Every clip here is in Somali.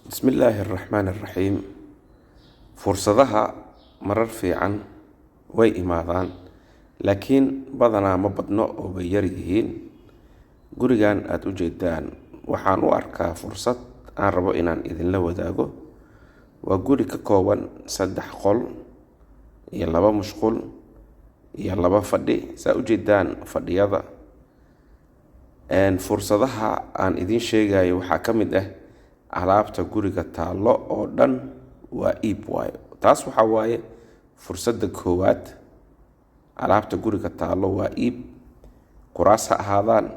بسم الله الرحمن الرحيم. fursadaha marar fiican way imaadaan, laakiin badanaa ma badno oo bay yar yihiin. Gurigan aad u jeedaan waxaan u arkaa fursad aan rabo inaan idinla wadaago. Waa guri ka kooban 3 qol iyo 2 musqul iyo 2 fadhi. Saa u jeedaan fadhiyada fursadaha aan idin sheegayo waxaa ka mid ah alaabta guriga taalo oo dhan waa iib waayo. Taas waxaa waaye fursadda koowaad. Alaabta guriga taalo waa iib. Kuraas ha ahaadaan,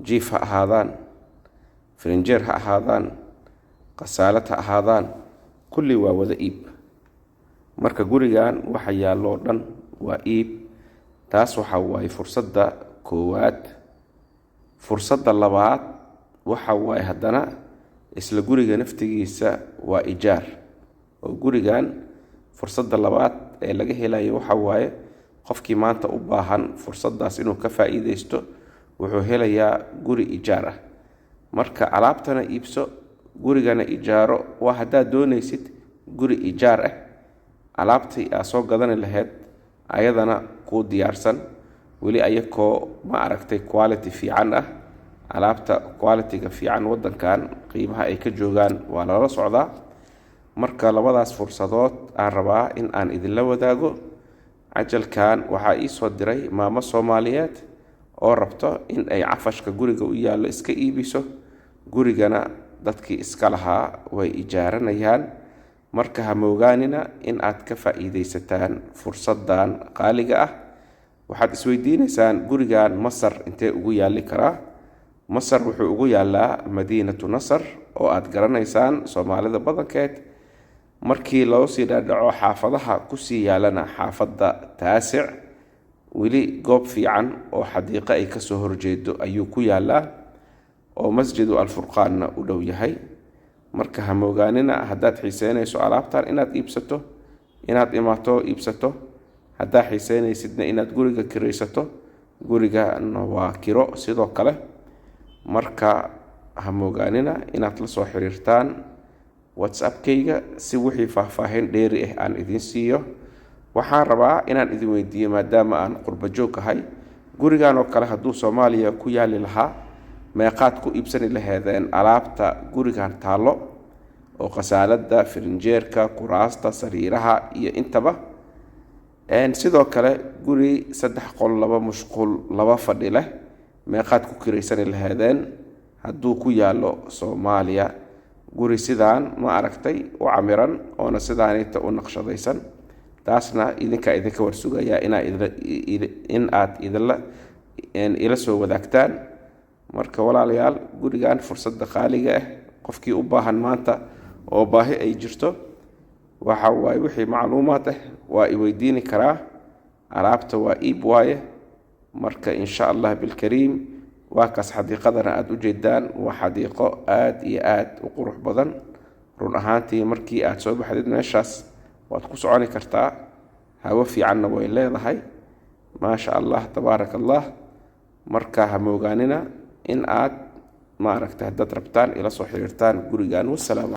jiif ha ahaadaan, firinjeer ha ahaadaan, qasaalad ha ahaadaan, kulli waa wada iib. Marka gurigan waxa yaallo dhan waa iib. Taas waxaa waaye fursadda koowaad. Fursadda labaad waxa waaye haddana isla guriga naftigiisa waa ijaar. oo gurigan fursadda labaad ee laga helayo waxa waaye qofkii maanta u baahan fursaddaas inuu ka faa'iideysto wuxuu helayaa guri ijaar ah. Marka alaabtana iibso, gurigana ijaaro. waa haddaad doonaysid guri ijaar ah, alaabtii aad soo gadan lahayd ayadana kuu diyaarsan, weli ayakoo ma aragtay quality fiican ah. alaabta quality-ga fiican wadankan qiimaha ay ka joogaan waa lala socdaa. Marka labadaas fursadood aan rabaa in aan idinla wadaago. Cajalkan waxaa ii soo diray maamo Soomaaliyeed oo rabto in ay cafashka guriga u yaallo iska iibiso, gurigana dadkii iska lahaa way ijaaranayaan. Marka ha moogaanina in aad ka faa'iideysataan fursaddan qaaliga ah. waxaad isweydiinaysaan gurigan Masar intee ugu yaalli karaa? Masar wuxuu ugu yaallaa Madiinatu Nasr oo aad garanaysaan Soomaalida badankeed. markii loo sii dhaadhaco xaafadaha ku sii yaalana xaafadda Taasic, weli goob fiican oo xadiiqo ay ka soo horjeedo ayuu ku yaallaa, oo Masjidu Al-Furqaanna u dhow yahay. marka ha moogaanina haddaad xiiseynayso alaabtan inaad iibsato, inaad imaato iibsato. haddaad xiiseynaysidna inaad guriga kiraysato, gurigana waa kiro sidoo kale. marka ha moogaanina inaad la soo xiriirtaan WhatsApp-kayga si wixii faahfaahin dheeri ah aan idin siiyo. waxaan rabaa inaan idin weydiiyo, maadaama aan qurba joog ahay, gurigan oo kale hadduu Soomaaliya ku yaali lahaa meeqaad ku iibsani lahaydeen alaabta gurigan taalo oo qasaalada, firinjeerka, kuraasta, sariiraha iyo intaba. sidoo kale guri 3 qol, 2 musqul, 2 fadhi leh meeqaad ku kiraysani lahaydeen hadduu ku yaallo Soomaaliya. guri sidaan ma aragtay u camiran oona sidaanita u naqshadaysan. taasna idinka warsugayaa in aad ila soo wadaagtaan. marka walaalayaal, gurigan fursadda qaaliga ah qofkii u baahan maanta oo baahi ay jirto, waxa waaye wixii macluumaad ah waa i weydiini karaa. alaabta waa iib waaye. marka insha Allah bilkariim waa kaas xadiiqadana aad u jeedaan waa xadiiqo aad iyo aad u qurux badan. run ahaantii markii aad soo baxdid meeshaas waad ku soconi kartaa. hawo fiicanna way leedahay. maasha Allah, tabaaraka Allah. marka ha moogaanina in aad ma aragtay haddaad rabtaan ila soo xiriirtaan gurigan. wassalaam.